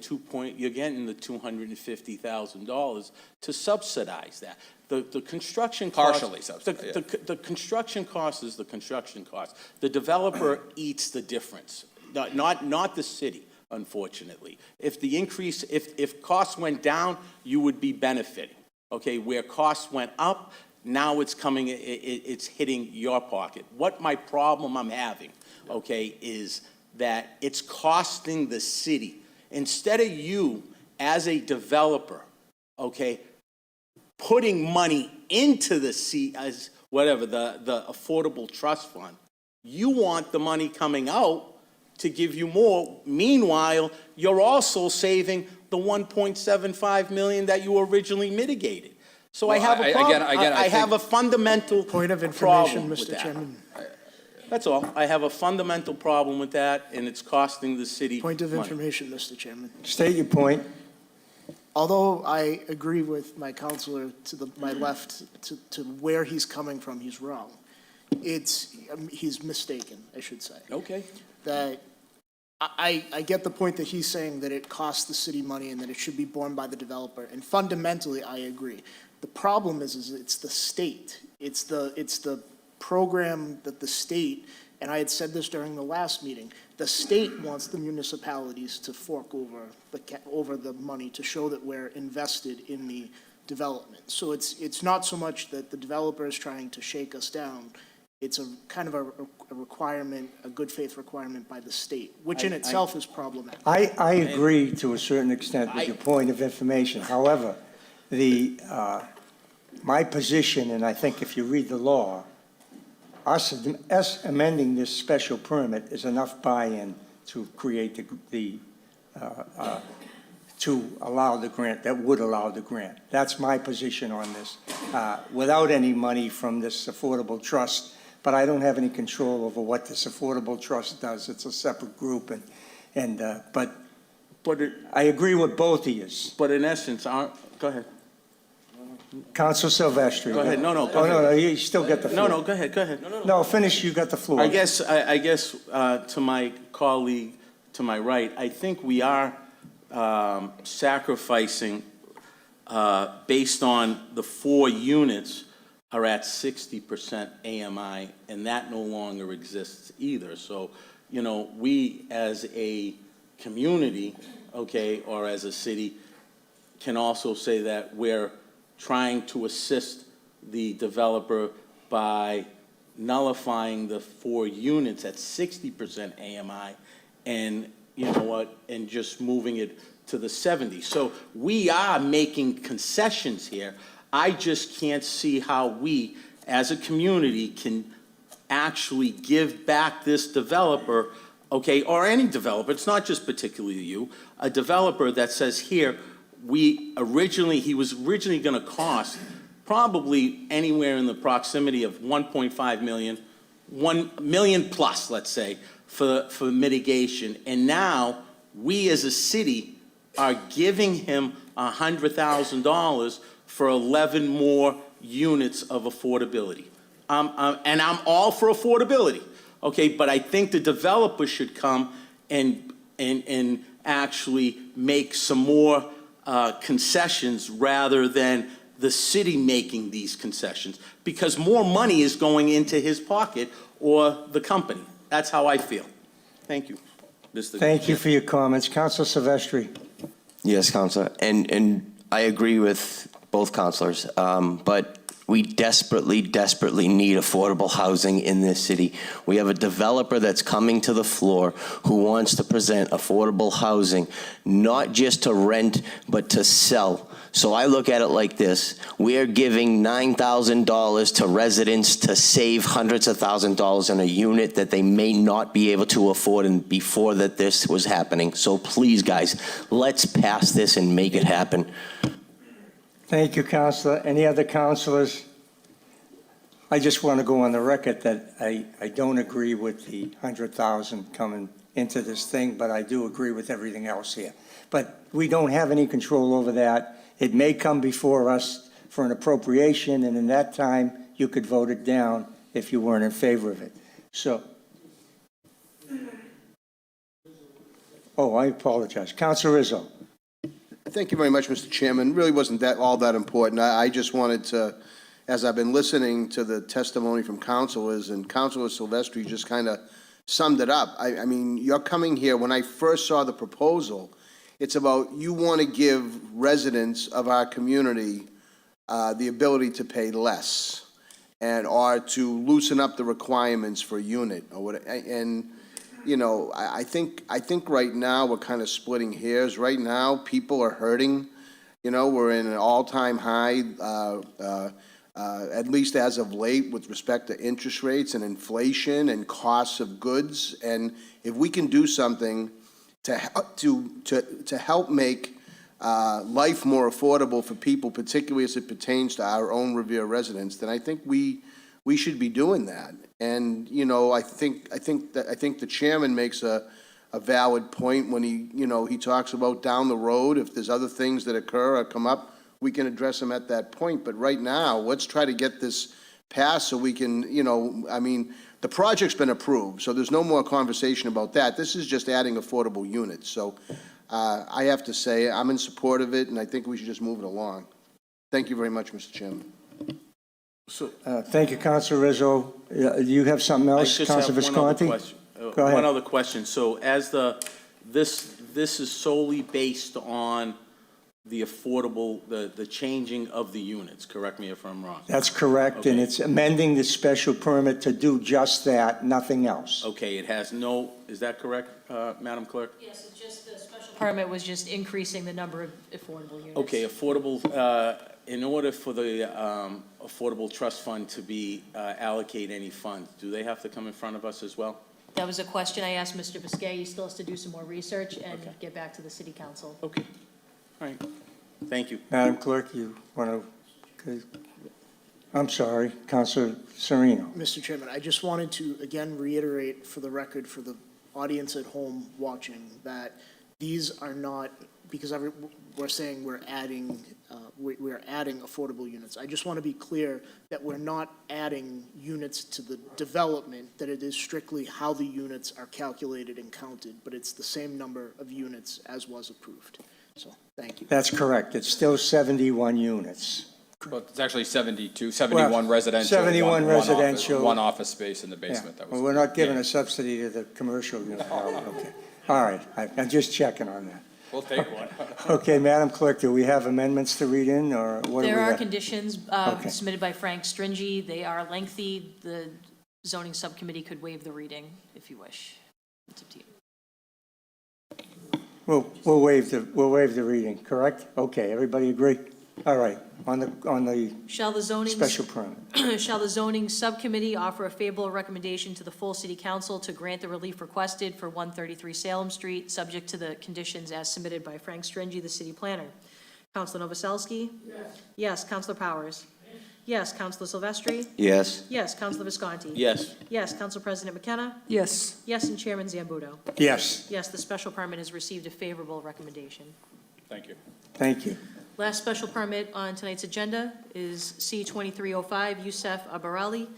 you're getting the $250,000 to subsidize that. The construction cost. Partially subsidized, yeah. The construction cost is the construction cost. The developer eats the difference, not the city, unfortunately. If the increase, if costs went down, you would be benefiting, okay? Where costs went up, now it's coming, it's hitting your pocket. What my problem I'm having, okay, is that it's costing the city. Instead of you, as a developer, okay, putting money into the the Affordable Trust Fund, you want the money coming out to give you more. Meanwhile, you're also saving the $1.75 million that you originally mitigated. So I have a problem. I have a fundamental Point of problem information, with Mr. that. Chairman. That's all. I have a fundamental problem with that, and it's costing the city Point of money. information, Mr. Chairman. State your point. Although I agree with my counselor to my left, to where he's coming from, he's wrong. He's mistaken, I should say. Okay. That I get the point that he's saying that it costs the city money and that it should be borne by the developer, and fundamentally, I agree. The problem is it's the state. It's the program that the state, and I had said this during the last meeting, the state wants the municipalities to fork over the money to show that we're invested in the development. So it's not so much that the developer is trying to shake us down. It's a kind of a requirement, a good faith requirement by the state, which in itself is problematic. I agree to a certain extent with your point of information. However, my position, and I think if you read the law, us amending this special permit is enough buy-in to create to allow the grant, that would allow the grant. That's my position on this, without any money from this Affordable Trust. But I don't have any control over what this Affordable Trust does. It's a separate group, but I agree with both of you. But in essence, go ahead. Council Silvestri. Go ahead. No, go Oh, ahead. no, you still get the floor. No, go ahead. No, finish, you got the floor. I guess to my colleague to my right, I think we are sacrificing, based on the 4 units are at 60% AMI, and that no longer exists either. So, we as a community, okay, or as a city, can also say that we're trying to assist the developer by nullifying the 4 units at 60% AMI and, and just moving it to the 70. So we are making concessions here. I just can't see how we, as a community, can actually give back this developer, okay, or any developer, it's not just particularly you, a developer that says, here, he was originally going to cost probably anywhere in the proximity of 1.5 million, 1 million plus, let's say, for mitigation. And now we as a city are giving him $100,000 for 11 more units of affordability. And I'm all for affordability, okay? But I think the developer should come and actually make some more concessions rather than the city making these concessions, because more money is going into his pocket or the company. That's how I feel. Thank you, Mr. Thank you for your comments. Council Silvestri. Yes, Counselor, and I agree with both counselors, but we desperately need affordable housing in this city. We have a developer that's coming to the floor who wants to present affordable housing, not just to rent, but to sell. So I look at it like this. We are giving $9,000 to residents to save hundreds of thousands of dollars in a unit that they may not be able to afford and before that this was happening. So please, guys, let's pass this and make it happen. Thank you, Counselor. Any other counselors? I just want to go on the record that I don't agree with the 100,000 coming into this thing, but I do agree with everything else here. But we don't have any control over that. It may come before us for an appropriation, and in that time, you could vote it down if you weren't in favor of it. So, oh, I apologize. Councilor Rizzo. Thank you very much, Mr. Chairman. Really wasn't all that important. I just wanted to, as I've been listening to the testimony from councilors, and Councilor Silvestri just kind of summed it up. I mean, you're coming here, when I first saw the proposal, it's about you want to give residents of our community the ability to pay less or to loosen up the requirements for a unit or what, and you know, I think right now we're kind of splitting hairs. Right now, people are hurting. You know, we're in an all-time high, at least as of late, with respect to interest rates and inflation and costs of goods. And if we can do something to help make life more affordable for people, particularly as it pertains to our own Revere residents, then I think we should be doing that. And, you know, I think the chairman makes a valid point when he talks about down the road, if there's other things that occur or come up, we can address them at that point. But right now, let's try to get this passed so we can, I mean, the project's been approved, so there's no more conversation about that. This is just adding affordable units. So I have to say, I'm in support of it, and I think we should just move it along. Thank you very much, Mr. Chairman. Thank you, Councilor Rizzo. Do you have something else, Councilor Visconti? Go ahead. One other question. So as this is solely based on the affordable, the changing of the units, correct me if I'm wrong? That's correct, and it's amending the special permit to do just that, nothing else. Okay, it has no, is that correct, Madam Clerk? Yes, it's just the special permit was just increasing the number of affordable units. Okay, affordable, in order for the Affordable Trust Fund to be allocate any funds, do they have to come in front of us as well? That was a question I asked Mr. Biscay. He still has to do some more research and get back to the city council. Okay, all right, thank you. Madam Clerk, you want to, I'm sorry, Councilor Sereno. Mr. Chairman, I just wanted to again reiterate for the record, for the audience at home watching, that these are not, because we're saying we're adding affordable units. I just want to be clear that we're not adding units to the development, that it is strictly how the units are calculated and counted, but it's the same number of units as was approved. So, thank you. That's correct. It's still 71 units. Well, it's actually 71 residential. 71 residential. One office space in the basement. Yeah. That was. Well, we're not giving a subsidy to the commercial unit. Okay. All right. I'm just checking on that. We'll take one. Okay, Madam Clerk, do we have amendments to read in, or what do we have? There are conditions submitted by Frank Stringy. They are lengthy. The zoning subcommittee could waive the reading if you wish. It's up to you. We'll waive the reading, correct? Okay, everybody agree? All right, on the Shall the zoning special permit. Shall the zoning subcommittee offer a favorable recommendation to the full city council to grant the relief requested for 133 Salem Street, subject to the conditions as submitted by Frank Stringy, the city planner? Councilor Novoselsky? Yes. Yes. Councilor Powers? Yes. Councilor Silvestri? Yes. Yes. Councilor Visconti? Yes. Yes. Council President McKenna? Yes. Yes, and Chairman Zambudo? Yes, Yes, the special permit has received a favorable recommendation. Thank you. thank you. Last special permit on tonight's agenda is C-2305, Youssef Abarali,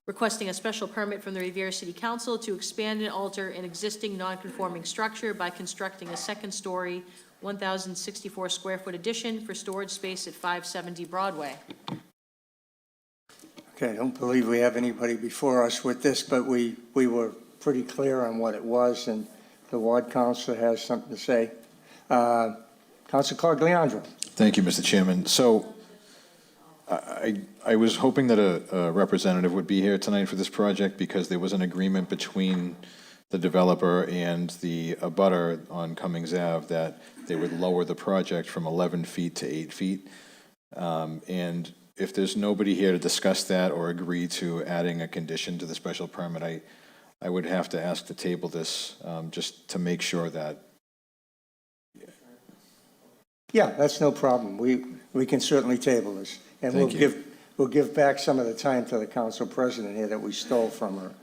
requesting a special permit from the Revere City Council to expand and alter an existing non-conforming structure by constructing a second-story, 1,064-square-foot addition for storage space at 570 Broadway. Okay, I don't believe we have anybody before us with this, but we were pretty clear on what it was, and the ward council has something to say. Councilor Cogliandro. Thank you, Mr. Chairman. So I was hoping that a representative would be here tonight for this project because there was an agreement between the developer and the abutter on Cummings Ave that they would lower the project from 11 feet to 8 feet. And if there's nobody here to discuss that or agree to adding a condition to the special permit, I would have to ask to table this just to make sure that. Yeah, that's no problem. We can certainly table this. And we'll give back some of the time to the council president here that we stole from her.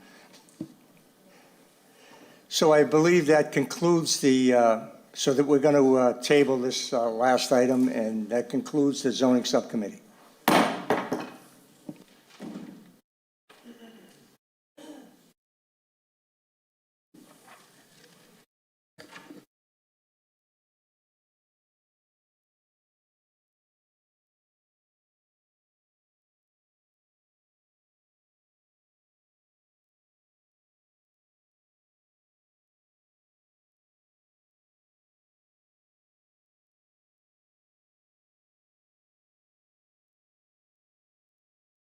So I believe that concludes so that we're going to table this last item, and that concludes the zoning subcommittee.